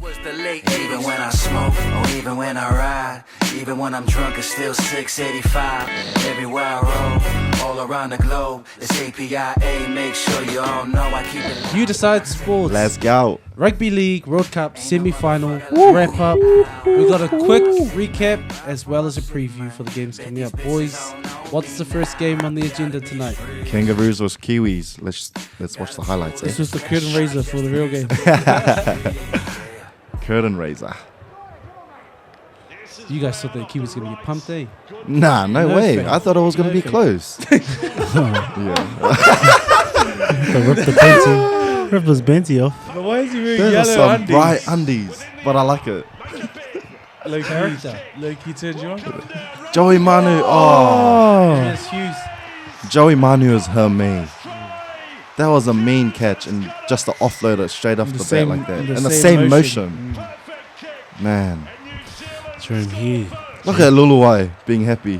Even when I smoke or even when I ride, even when I'm drunk it's still 685. Everywhere I roll, all around the globe, it's APIA. Make sure you all know I keep it. You Decide Sports. Let's go. Rugby League World Cup semi-final wrap up. We got a quick recap as well as a preview for the games coming up. Boys, what's the first game on the agenda tonight? Kangaroos vs Kiwis. Let's watch the highlights. This was the curtain raiser for the real game. Curtain raiser. You guys thought that Kiwis was going to get pumped, eh? Nah, no way. fair. I thought it was going to be fair. close. Rip his Benty off. But why is he wearing Those are yellow some undies? bright undies, but I like it. Like he turned you on? Joey Manu. Oh, Yes, Hughes. Joey Manu is her main. That was a mean catch and just to offload it straight off the bat like that. In the same motion. Man. Jerome Hughes. Look at Luluai being happy.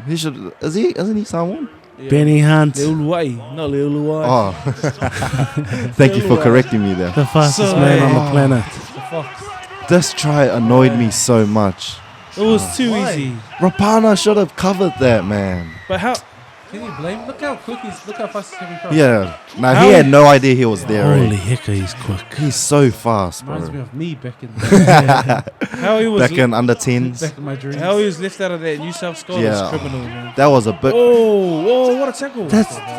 He should. Isn't he Samoan? Yeah. Benny Hunt. Little Wai, not Little Wai. Oh. Thank you for correcting me there. The fastest man on the planet. The Fox. This try annoyed me so much. It was too easy. Rapana should have covered that, man. But how? Can you blame? Look how fast he's coming across. Yeah. Now he had no idea he was there. Holy eh? heck, he's quick. He's so fast, bro. Reminds me of me back in how he was Back in under 10s. back in my dreams. How he was left out of that New South Scots Yeah. criminal, man. That was a bit. Oh, what a tackle!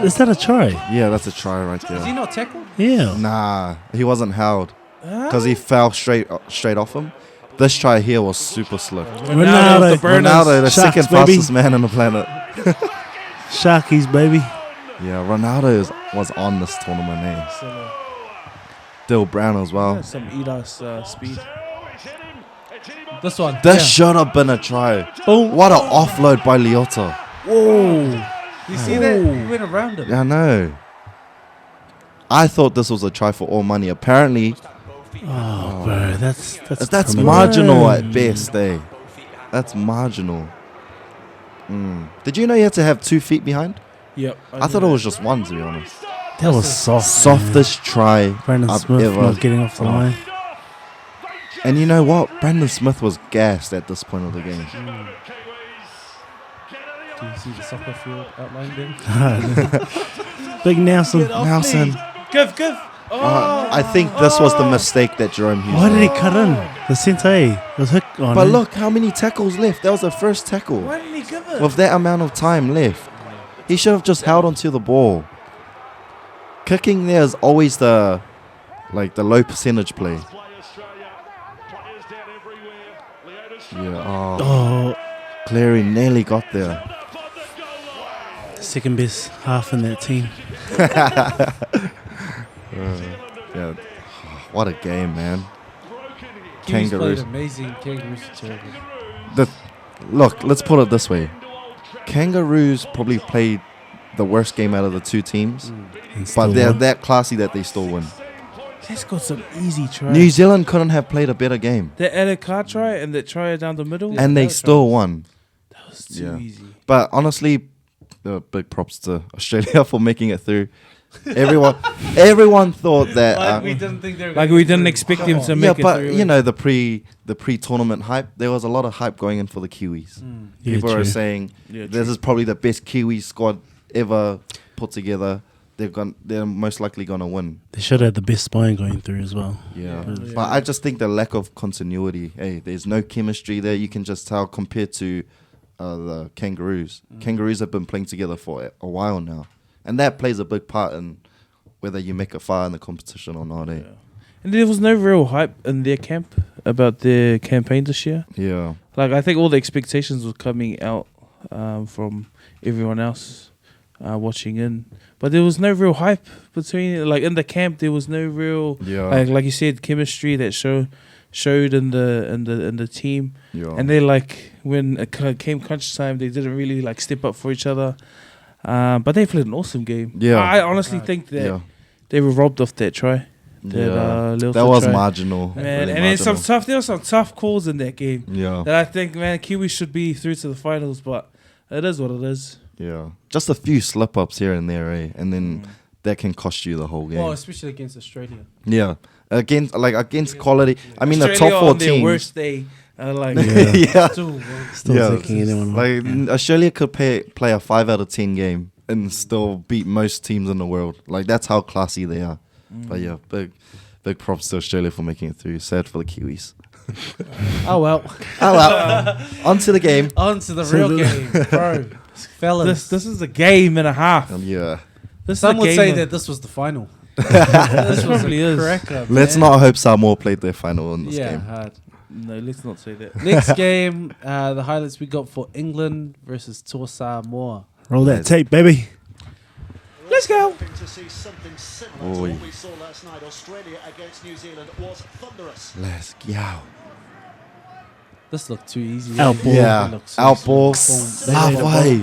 Is that a try? Yeah, that's a try right Is he there. not tackled? Yeah. Nah, he wasn't held because he fell straight off him. This try here was super slick. Ronaldo. Ronaldo, the Sharks, second baby. fastest man on the planet. Sharkies, baby. Yeah, Ronaldo was on this tournament, eh? Dill Brown as well. Some Eli's speed. This one. This should have been a try. Boom. What an offload by Liotta. Whoa. You see that? He went around him. Yeah, I know. I thought this was a try for all money. Apparently, Oh, bro, that's that's criminal. marginal at best, eh? That's marginal. Did you know you had to have 2 feet behind? Yep. I thought it was just one, to be honest. That was soft. Softest try Brandon I've Smith ever. not getting off the line. And you know what? Brandon Smith was gassed at this point of the game. Do you see the soccer field outlined there? Big Nelson. Nelson. Give. I think this was the mistake that Jerome Hughes Why did he made. cut in? The centre was hook on. But look how many tackles left. That was the first tackle. Why didn't he give it? With that amount of time left, he should have just held onto the ball. Kicking there is always the low percentage play. Yeah. Oh, Cleary nearly got there. second best half in that team. Yeah. What a game, man. Kiwis played Kangaroos. amazing. Kangaroos are terrible. Look, let's put it this way. Kangaroos probably played the worst game out of the 2 teams, And still but they're won. that classy that they still win. He's got some easy tries. New Zealand couldn't have played a better game, That added card try and that try down the middle. and they still won. That was too Yeah. easy. But honestly, big props to Australia for making it through. Everyone thought that. we didn't think they were. Like we didn't expect them to Yeah, make it but through. you know the pre-tournament hype. There was a lot of hype going in for the Kiwis. Yeah, People are true. saying Yeah, this is probably the best Kiwi squad ever put together. They're most likely gonna win. They should have the best spine going through as well. Yeah. Yeah. But I just think the lack of continuity. Hey, there's no chemistry there. You can just tell compared to the Kangaroos. Kangaroos have been playing together for a while now, and that plays a big part in whether you make it far in the competition or not. Eh? And there was no real hype in their camp about their campaign this year. Yeah. Like I think all the expectations were coming out from everyone else watching in, but there was no real hype between. Like in the camp, there was no real like you said chemistry that showed in the team. Yeah. And they like when it came crunch time, they didn't really like step up for each other. But they played an awesome game. Yeah. I honestly think that they were robbed of that try. That was marginal. Man, really and then marginal. there were some tough calls in that game. Yeah. That I think, man, Kiwis should be through to the finals, but it is what it is. Yeah. Just a few slip-ups here and there, eh? And then that can cost you the whole game. Well, especially against Australia. Yeah. against quality. I mean, the Australia top 4 on their teams. worst day. Like, Yeah. Still taking anyone. Like Australia could play a 5 out of 10 game and still beat most teams in the world. Like that's how classy they are. But yeah, big props to Australia for making it through. Sad for the Kiwis. Oh well. Oh well. On to the game. On to the real game, bro. Fellas. this is a game and a half. Yeah. This Some is a would game say of- that this was the final. this probably is. Cracker, Let's man. not hope Samoa played their final in this Yeah, game. hard. No, let's not say that. Next game, the highlights we got for England versus Samoa. Roll that tape, baby. Let's go. To see something similar to what we saw last night. Australia against New Zealand was thunderous. Let's go. This looked too easy. Outball. Yeah. That looked so Outball. simple. Halfway.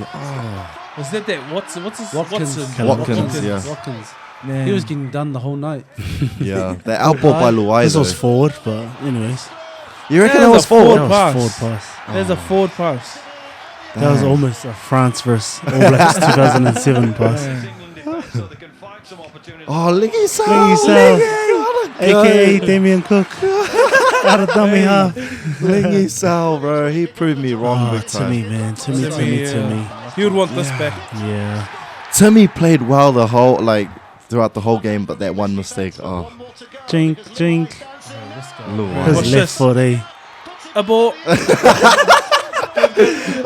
Was that what's his Watkins. Watkins, yeah. Watkins. Man. He was getting done the whole night. Yeah. The outball by Luai. This was though. forward, but anyways. You reckon That it was was a forward? forward That was pass. forward pass. There's a forward pass. That was almost a France versus All Blacks 2007 pass. Oh, Liggy Sal. Liggy Sal. AKA Damien Cook. Out of dummy half. Liggy Sal, bro. He proved me wrong Oh, big time. Timmy, man. Timmy. He would want this back. Yeah. Timmy played well throughout the whole game, but that one mistake. Oh, Jink. Luai. His Watch left this. foot, eh? Abort.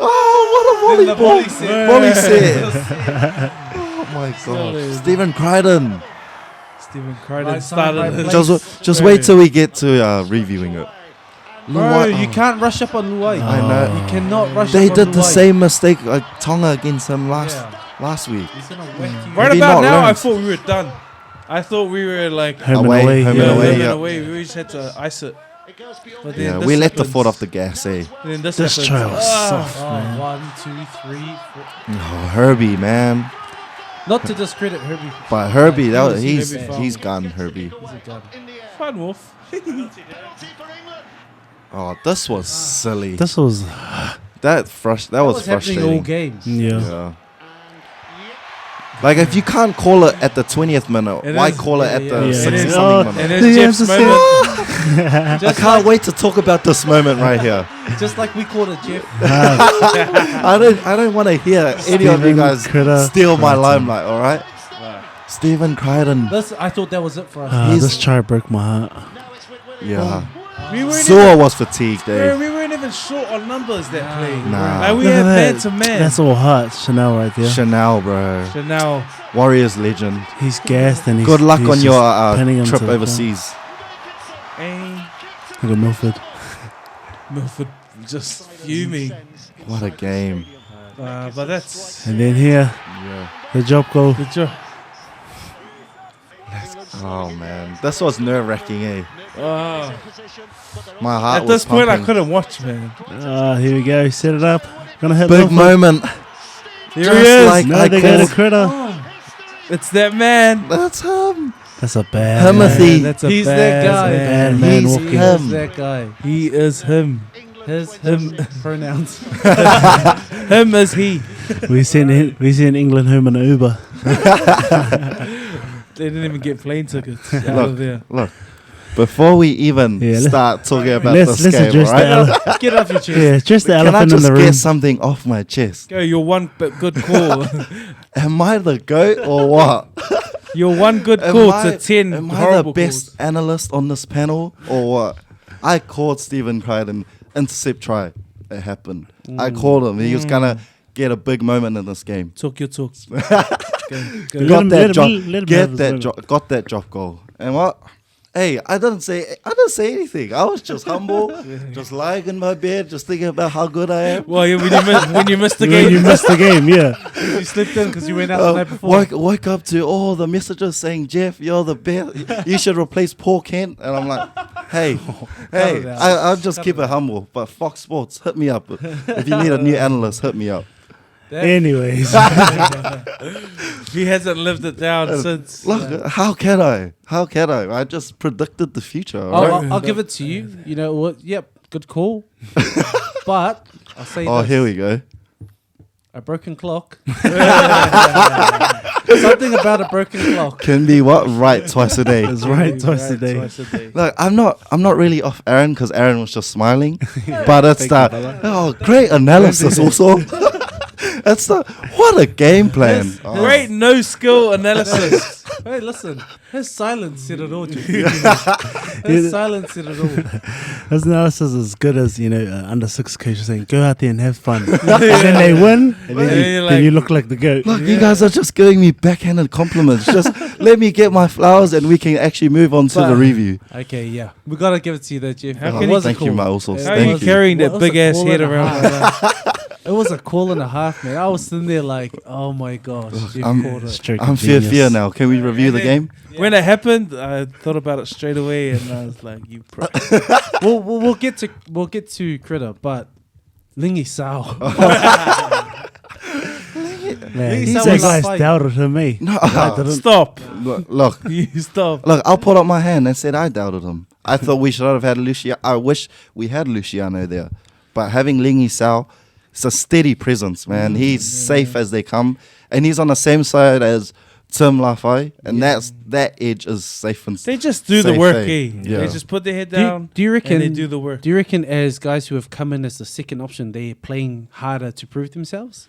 Oh, what a volley volleyball! set. Volley set. Oh my god, Stephen Crichton. Stephen Crichton Right time, right started. place. Just wait till we get to reviewing it. Bro, Luai- you can't rush up on Luai. I know. You cannot rush They up on did the Luai. same mistake like Tonga against him last week. He's gonna whack you. Right Have you about not now, I learned? thought we were done. I thought we were like Home Away, and away. home yeah, and home away, and yeah. away. We just had to ice it. But then Yeah, this we let the happens. foot off the gas, eh? Then this This happens. try was Ah. soft, Oh, man. 1, 2, 3, 4. Oh, Herbie, man. Not to discredit Herbie. But Herbie, that was, Herbie he's foul. gone, Herbie. He's a gun. Fun wolf. Oh, this was silly. This was, That was That was happening frustrating. all game. yeah. Yeah. Like if you can't call it at the 20th minute, It why is- call it at yeah, the yeah. 60 It is. something And minute? then The Jeff's emphasis. moment. I can't wait to talk about this moment right here. Just like we called it, Jeff. I don't want to hear any of you Stephen guys Crichton. steal my limelight, all right? Stephen Crichton. I thought that was it for us. He's- This try broke my heart. Yeah. We weren't Sua was fatigued, Bro, eh? we weren't even short on numbers that play. Nah. Like we Look had at man that. to man. That's all heart. Chanel right there. Chanel, bro. So now, Warriors legend. He's gassed and he's Good luck he's on your just pinning him trip to the overseas. Look at Milford. Milford just fuming. What a game. But that's And then here, Yeah. the job goal. good job. Oh, man. This was nerve-wracking, eh? Oh. My heart At was this point, I pumping. couldn't watch, man. Here we go. Set it up. Gonna hit Big Milford. moment. Here Just he is. like No, I they got a called. critter. It's that man. That's him. That's a bad Timothy. man. That's a He's that bad guy. Bad man He's walking. He him. is that guy. He is him. Him pronouns. Him is he. We sent England home in an Uber. They didn't even get plane tickets out of there. Look, before we even Yeah, let's- start talking about Let's this game, address the right? elephant. Get off your chest. Yeah, just the Can I elephant in just the room. get something off my chest? Go, you're one good call. Am I the GOAT or what? You're one good Am call I- to 10 Am I the horrible best calls. analyst on this panel or what? I called Stephen Crichton intercept try. It happened. I called him. He was gonna get a big moment in this game. Talk your talk. Go, go. Let Got him- that let him- drop. let him Get have his that moment. drop. Got that drop goal. And what? Hey, I didn't say anything. I was just humble, just lying in my bed, just thinking about how good I am. Well, yeah, when you missed the When you game, missed the game, yeah. You slipped in because you went out the night before. Woke up to all the messages saying, Jeff, you're the best. You should replace Paul Kent. And I'm like, hey, it out. I'll just keep it humble. But Fox Sports, hit me up. If you need a new analyst, hit me up. Anyways, he hasn't lived it down since. Look, how can I? How can I? I just predicted the future. all right? I'll give it to you. You know what? Yep, good call. But I'll say Oh, this. here we go. A broken clock Something about a broken clock. Can be what? Right twice a day. It's right twice a day. Look, I'm not really off Aaron because Aaron was just smiling, but it's great analysis also. It's what a game plan. Great no skill analysis. Hey, listen. His silence said it all. His silence said it all. His analysis is as good as, under 6 coaches saying, go out there and have fun. And then they win, and then you look like the goat. Look, you guys are just giving me backhanded compliments. Just let me get my flowers and we can actually move on to the review. Okay, yeah. We got to give it to you there, Jeff. Thank you, my also. How are you carrying that big ass head around like that? It was a call and a half, man. I was sitting there like, oh my gosh. Jeff called it. I'm fear now. Can we review the game? When it happened, I thought about it straight away, and I was like, "You." We'll get to Critter, but Lingy Sao. Man, These these sound guys like- doubted him, eh? No, I didn't. Stop. look, You stop. look. I'll put up my hand and said I doubted him. I thought we should have had Luciano. I wish we had Luciano there, but having Lingy Sao, it's a steady presence, man. He's safe as they come, and he's on the same side as Tim Lafai, and that edge is safe and They just do the safe, work, eh? eh? Yeah. They just put their head down. Do you reckon and they do the work? Do you reckon as guys who have come in as the second option, they're playing harder to prove themselves?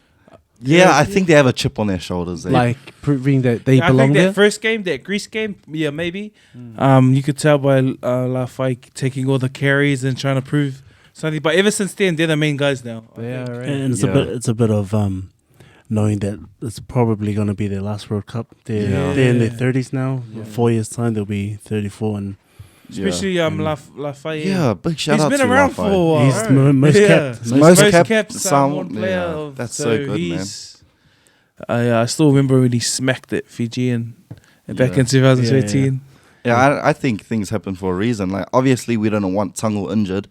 Yeah, I think they have a chip on their shoulders. Eh? Like proving that they I belong think there? that first game, that Greece game, yeah, maybe. You could tell by Lafai taking all the carries and trying to prove something. But ever since then, they're the main guys now. I Yeah, think. right. And it's a bit of knowing that it's probably going to be their last World Cup. They're in their 30s now. Yeah. 4 years time, they'll be 34, and Especially Lafay. yeah, big shout He's out been to around Lafay. for a while. he's the most kept. Most kept Samoan Samoan, player. yeah, that's so good, man. he's- I still remember when he smacked that Fijian back Yeah. in 2013. Yeah, I think things happen for a reason. Like, obviously, we don't want Tango injured,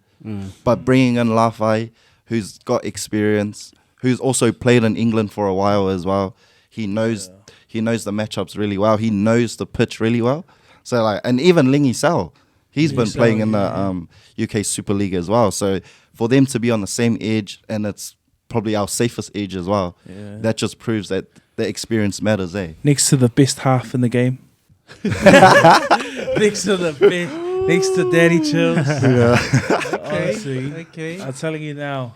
but bringing in Lafay, who's got experience, who's also played in England for a while as well. He knows the matchups really well. He knows the pitch really well. So like, and even Lingy Sao, he's been playing in the UK Super League as well. So for them to be on the same edge, and it's probably our safest edge as well, that just proves that the experience matters, eh? Next to the best half in the game. Next to the best. Next to Daddy Chills. Honestly, Okay. I'm telling you now,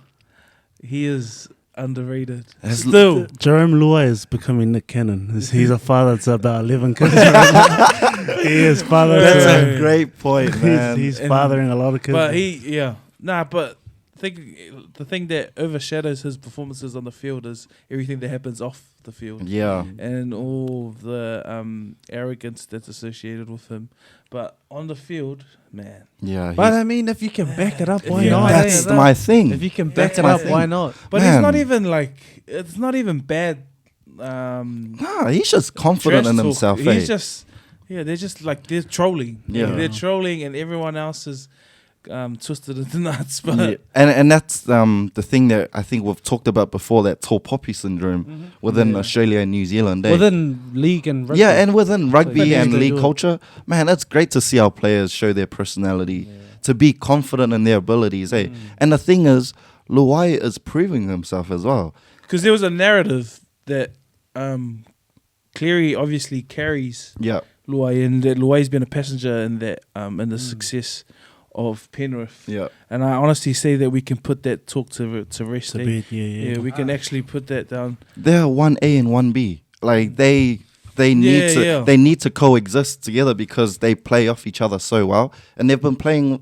he is underrated. Has- Still. Jerome Luai is becoming Nick Cannon. He's a father to about 11 kids right now. He is father. That's to, a great point, man. he's And- fathering a lot of kids. But but the thing that overshadows his performances on the field is everything that happens off the field. Yeah. And all the arrogance that's associated with him. But on the field, man. Yeah. But he's- I mean, if you can back it up, why Yeah. not? that's that- my thing. If you can That's back it my up, thing. why not? But it's not Man. even like, it's not even bad. Nah, he's just confident trash in talk. himself, He's eh? just, they're just like, they're trolling. Yeah. They're trolling and everyone else is twisted into nuts. But Yeah. And that's the thing that I think we've talked about before, that tall poppy syndrome within Australia and New Zealand. eh? Within league and rugby. Yeah, and within rugby But and they league do it. culture, man, it's great to see our players show their personality, to be confident in their abilities. Eh? And the thing is, Luai is proving himself as well. because there was a narrative that Cleary obviously carries Yeah. Luai, and that Luai's been a passenger in that in the success of Penrith. Yeah. And I honestly say that we can put that talk to rest. to eh? be, yeah. We can actually put that down. They're 1A and 1B. Like they Yeah. need to coexist together because they play off each other so well, and they've been playing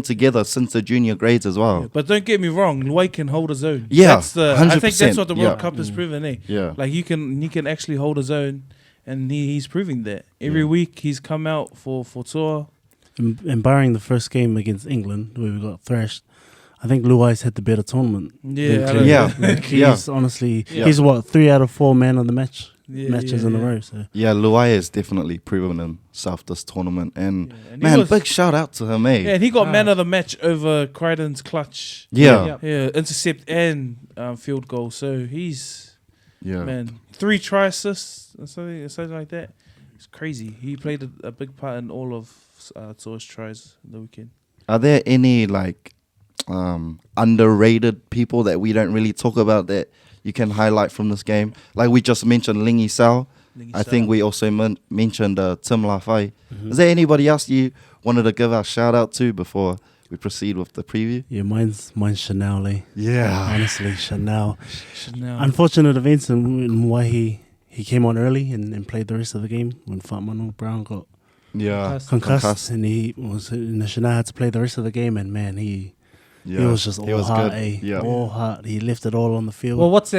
together since the junior grades as well. But don't get me wrong, Luai can hold his own. Yeah, I think that's 100%, what the World yeah. Cup has proven, eh? Yeah. Like he can actually hold his own, and he's proving that. Every week he's come out for tour. And barring the first game against England, where we got thrashed, I think Luai's had the better tournament. Yeah, than Yeah. Cleary. Like, Yeah. he's honestly, Yeah. he's what, 3 out of 4 man of the match Yeah, matches yeah, in a yeah. row. So Yeah, Luai has definitely proven himself this tournament, and Yeah, and he man, was- big shout out to him, eh? Yeah, and he got man of the match over Crichton's clutch. Yeah, Yeah, intercept and field goal. So he's yeah. man 3 try assists or something like that. It's crazy. He played a big part in all of Tour's tries in the weekend. Are there any like underrated people that we don't really talk about that you can highlight from this game? Like we just mentioned Lingy Sao. I think we also mentioned Tim Lafai. Is there anybody else you wanted to give a shout out to before we proceed with the preview? Yeah, mine's Chanel. Yeah. Honestly, Chanel. Chanel. Unfortunate events and why he came on early and played the rest of the game when Fatmanu Brown got Yeah. concussed, and he was Chanel had to play the rest of the game, and man, he was just all heart, all heart. He left it all on the field. Well, what's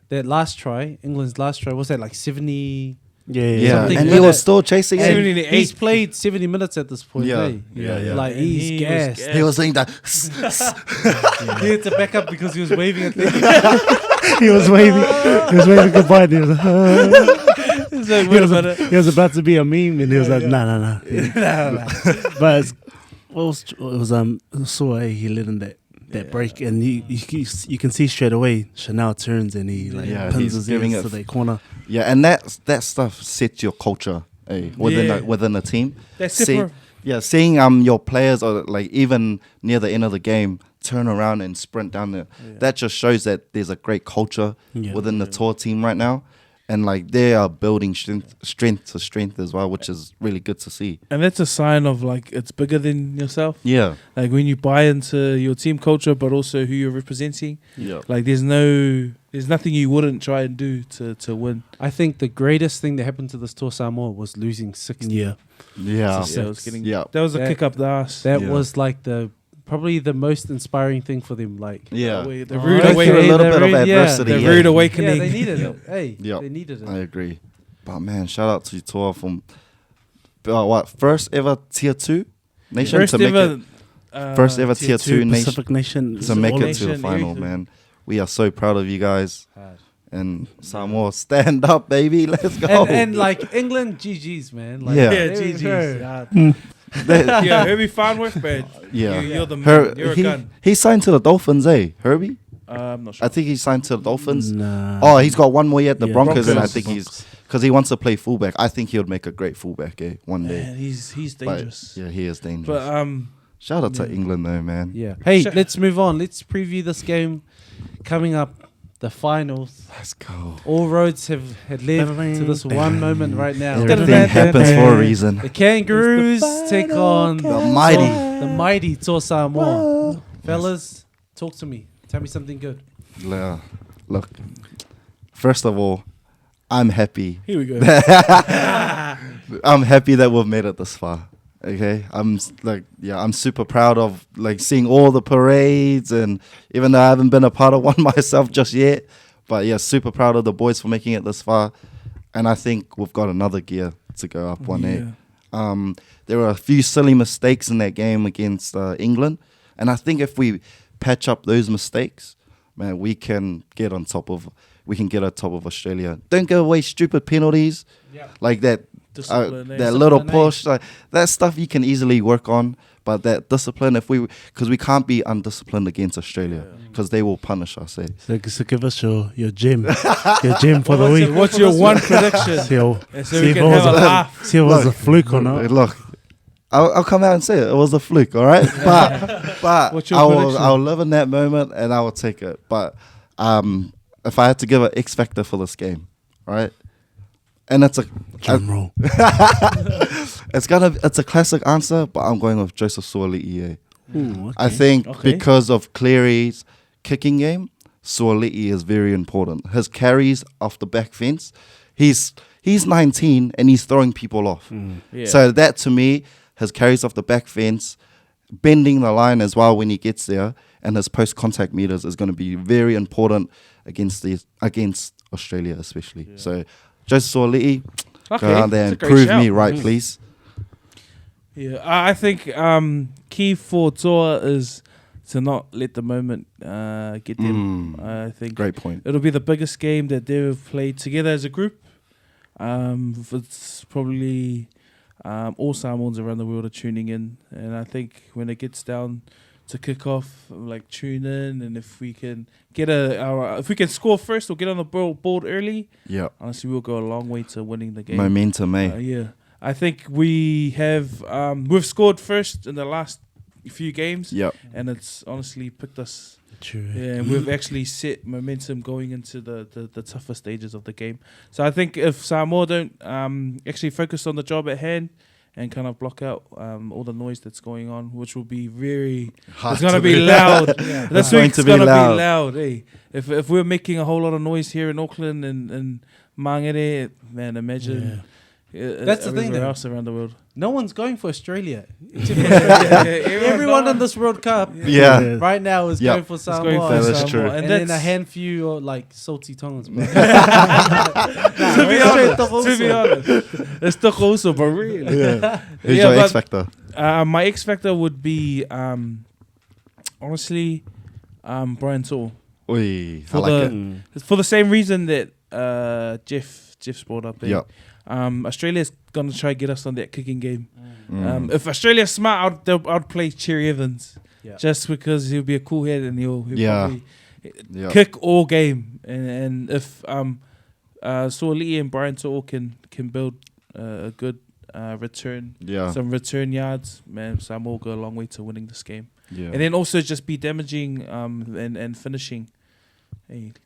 that last try, England's last try, was that like 70? Yeah, Something and like he was that. still chasing And it. he's played 70 minutes at this point. Yeah. eh? Yeah. Like He he's was gassed. gassed. He was saying that. He had to back up because he was waving at the he was waving goodbye. And he was like, He's like, wait a minute. he was about to be a meme, and he was like, nah. But it was so he let in that break, and you can see straight away Chanel turns and he Yeah, pins he's his giving ears it to the corner. Yeah, and that stuff sets your culture within a team. That's See- different. Yeah, seeing your players or like even near the end of the game turn around and sprint down there, that just shows that there's a great culture within the tour team right now, and like they are building strength to strength as well, which is really good to see. And that's a sign of like it's bigger than yourself. Yeah, Like when you buy into your team culture, but also who you're representing. yeah, Like there's nothing you wouldn't try and do to win. I think the greatest thing that happened to this Tour Samoa was losing 60. yeah. Yeah, it was getting. Yeah. That was a That- kick up the ass. That Yeah. was like probably the most inspiring thing for them. Like, Yeah. The rude Go through a awakening. little bit of rude- adversity. The yeah. rude awakening. yeah, they needed it. Hey, Yep. they needed it. I agree. But man, shout out to Tour from first ever tier 2 nation First to make ever. it, first ever tier 2 nation Pacific Nation. to make all it to the nation, final, everything. man. We are so proud of you guys. Hard. And Samoa, stand up, baby. Let's go. And like England, GG's, man. Like, Yeah. Yeah, they GG's. were- That- Yeah, Herbie Farnworth, but yeah. you're the man. You're a gun. he signed to the Dolphins, Herbie? I'm not sure. I think he signed to the Dolphins. Nah. Oh, he's got one more year at the Yeah, Broncos, and I Broncos. think he's because he wants to play fullback. I think he would make a great fullback, one day. Man, he's But, dangerous. yeah, he is dangerous. But Shout out to England, though, man. Yeah. Hey, Sure. let's move on. Let's preview this game coming up, the finals. Let's go. All roads had led to this one moment right now. Everything happens for a reason. The Kangaroos take on The mighty. Tour Samoa. Fellas, talk to me. Tell me something good. Yeah. Look, first of all, I'm happy. here we go. I'm happy that we've made it this far. Okay, I'm super proud of like seeing all the parades, and even though I haven't been a part of one myself just yet, but yeah, super proud of the boys for making it this far, and I think we've got another gear to go up 1-8. There were a few silly mistakes in that game against England, and I think if we patch up those mistakes, man, we can get on top of Australia. Don't give away stupid penalties like that. Discipline, That little push, like that stuff you can easily work on, but that discipline, because we can't be undisciplined against Australia, because they will punish us. So give us your gem, your gem for the week. What's your one prediction? See how- So see we if can it was have a laugh. See if it was a fluke or not. Look, I'll come out and say it. It was a fluke, all right? But What's your I will prediction? I'll live in that moment and I will take it. But if I had to give an X factor for this game, right? And it's Drum roll. it's a classic answer, but I'm going with Joseph Suoli'i. Ooh, I okay. think Okay. because of Cleary's kicking game, Suoli'i is very important. His carries off the back fence, he's 19 and he's throwing people off. Yeah. So that to me, his carries off the back fence, bending the line as well when he gets there, and his post-contact meters is going to be very important against Australia especially. So Joseph Suoli'i, go out there that's a and great prove shout. me right, please. Yeah, I think key for Toa is to not let the moment get them. I think Great point. it'll be the biggest game that they've played together as a group. It's probably all Samoans around the world are tuning in, and I think when it gets down to kick off, like tune in, and if we can get if we can score first or get on the board early, Yeah. honestly, we'll go a long way to winning the game. Momentum, eh? Yeah, I think we have we've scored first in the last few games, Yep. and it's honestly picked us. True. Yeah, and we've actually set momentum going into the tougher stages of the game. So I think if Samoa don't actually focus on the job at hand and kind of block out all the noise that's going on, which will be very, it's going to be loud. This week's going to be loud. Hey, if we're making a whole lot of noise here in Auckland and Mangere, man, imagine. That's the thing, everywhere though. else around the world. No one's going for Australia. Except for Australia. Everyone in this World Cup right now is going for Samoa. Going for That is Samoa. true. And then a handful of like salty tongues. Bro. To be honest, it's the also, but really. Who's your X factor? My X factor would be honestly Brian Saul. Oi, For I like the it. for the same reason that Jeff's brought up. Yeah. Australia's gonna try to get us on that kicking game. If Australia's smart, I'd play Cherry Evans, just because he'll be a cool head and he'll probably kick all game. And if Sauli and Brian Saul can build a good return, some return yards, man, Samoa will go a long way to winning this game. Yeah. And then also just be damaging and finishing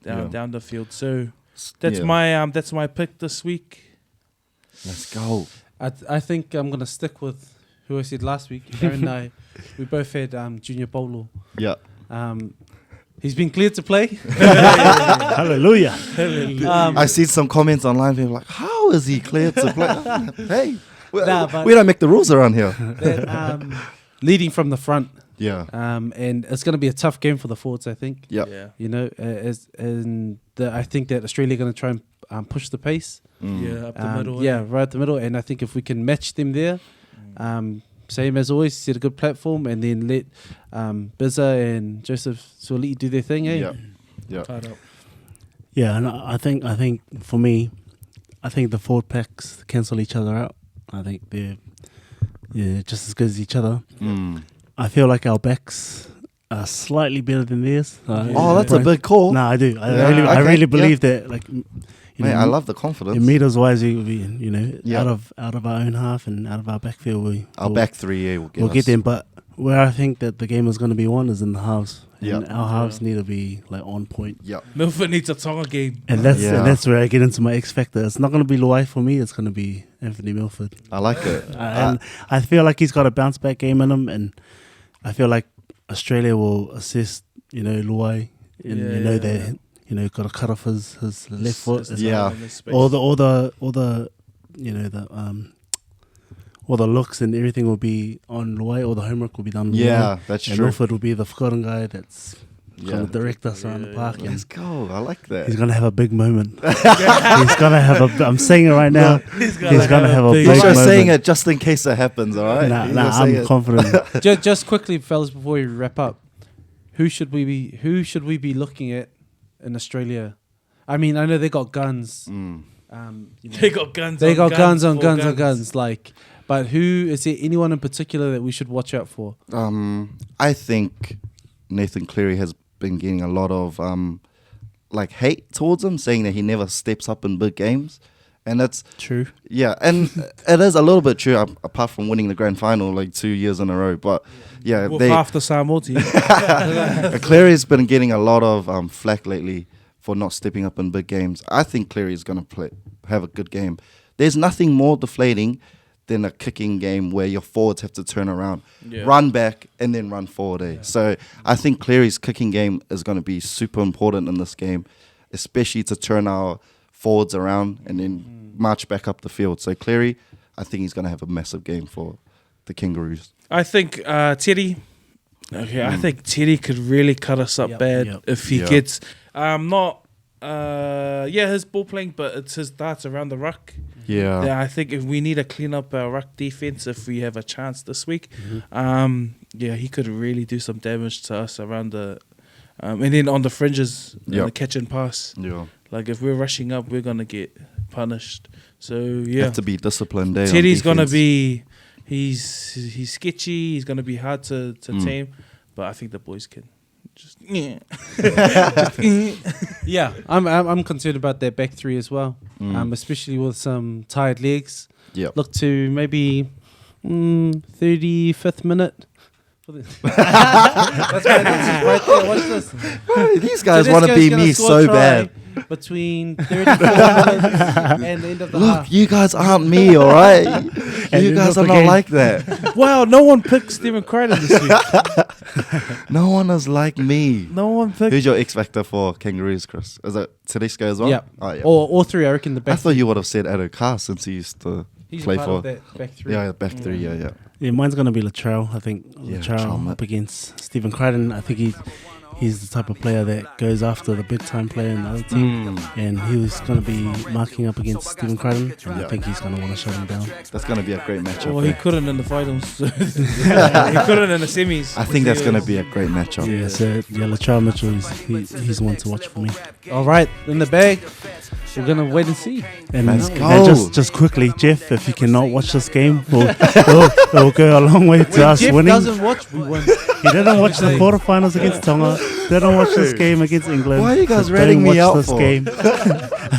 down the field. So that's my pick this week. Let's go. I think I'm gonna stick with who I said last week. Aaron and I, we both had Junior Paulo. Yeah. He's been cleared to play. Hallelujah. I see some comments online being like, how is he cleared to play? Hey, but we don't make the rules around here. that, leading from the front. Yeah. And it's going to be a tough game for the forwards, I think. Yeah. You know, I think that Australia are going to try and push the pace. Yeah, up the middle. Yeah, right up the middle. And I think if we can match them there, same as always, set a good platform and then let Bizza and Joseph Suoli'i do their thing, eh? Yeah. Yeah, and I think for me, I think the forward packs cancel each other out. I think they're just as good as each other. I feel like our backs are slightly better than theirs. Oh, that's a big call. No, I do. Yeah, I okay, really believe that. Like, Mate, I love the confidence. In meters wise, we out of our own half and out of our backfield, our back three, we'll get them. But where I think that the game is going to be won is in the halves. Yeah. And our halves need to be like on point. Yeah. Milford needs a Tonga game. And that's where I get into my X factor. It's not going to be Luai for me. It's going to be Anthony Milford. I like it. And I feel like he's got a bounce back game in him, and I feel like Australia will assist, Luai, and got to cut off his left foot. All the looks and everything will be on Luai. All the homework will be done. Yeah, that's and true. Milford will be the forgotten guy that's going to direct us around the park. Let's go. I like that. He's going to have a big moment. He's going to have I'm saying it right now. He's going to have a big He's moment. just saying it just in case it happens, all right? I'm confident. Just quickly, fellas, before we wrap up, who should we be looking at in Australia? I mean, I know they got guns. They got guns. They got guns on guns. Like, but who is there? Anyone in particular that we should watch out for? I think Nathan Cleary has been getting a lot of hate towards him, saying that he never steps up in big games, and that's true. Yeah, and it is a little bit true. Apart from winning the grand final like 2 years in a row, but half the Samoa team. Cleary's been getting a lot of flack lately for not stepping up in big games. I think Cleary's going to have a good game. There's nothing more deflating than a kicking game where your forwards have to turn around, run back, and then run forward. So I think Cleary's kicking game is going to be super important in this game, especially to turn our forwards around and then march back up the field. So Cleary, I think he's going to have a massive game for the Kangaroos. I think Teddy. Okay, I think Teddy could really cut us up bad if he gets his ball playing, but it's his darts around the ruck. Yeah, I think if we need to clean up our ruck defense, if we have a chance this week, he could really do some damage to us around the, and then on the fringes, the catch and pass. Yeah, like if we're rushing up, we're gonna get punished. So have to be disciplined. Teddy's gonna be, he's sketchy. He's gonna be hard to tame, but I think the boys can. I'm concerned about their back three as well, especially with some tired legs. Look to maybe 35th minute for this. That's my analysis right there. Watch this. These guys want to Tedesco's be gonna me score so a try bad. Between 34 minutes and the end of the Look, half. you guys aren't me, all right? You then guys look are not again. like that. Wow, no one picked Stephen Crichton this week. No one is like me. No one picked. Who's your X factor for Kangaroos, Chris? Is it Tedesco as well? Yeah. Oh, yeah. Or three, I reckon the I back. thought you would have said Ado Carr since he used to He's play part for. of that back three. Yeah, back three. Yeah. Yeah, mine's gonna be Latrell. I think Yeah, Latrell Latrell, up against Stephen Crichton. I think he's the type of player that goes after the big time player in the other team, and he was gonna be marking up against Stephen Crichton, and I think he's gonna want to shut him down. That's going to be a great matchup. Well, he eh? couldn't in the finals. He couldn't in the semis. I think that's going to be a great matchup. Yeah, so Latrell Mitchell, he's one to watch for me. All right, in the bag. We're gonna wait and see. And, Let's and go. just quickly, Jeff, if you cannot watch this game, it'll go a long way to us Jeff winning. doesn't watch. We win. He didn't watch the quarterfinals against Tonga. Didn't watch this game against England. Why are you guys so ratting don't me watch out this for? game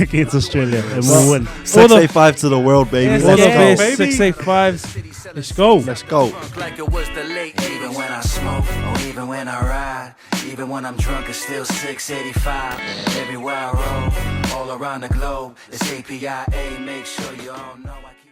against Australia, and we'll win. 685 to the world, baby. All the Let's best. go. 685s. Let's go. Let's go. Like it was the late, even when I smoke, or even when I ride, even when I'm drunk, it's still 685. Everywhere I roll, all around the globe, it's APIA. Make sure you all know I keep.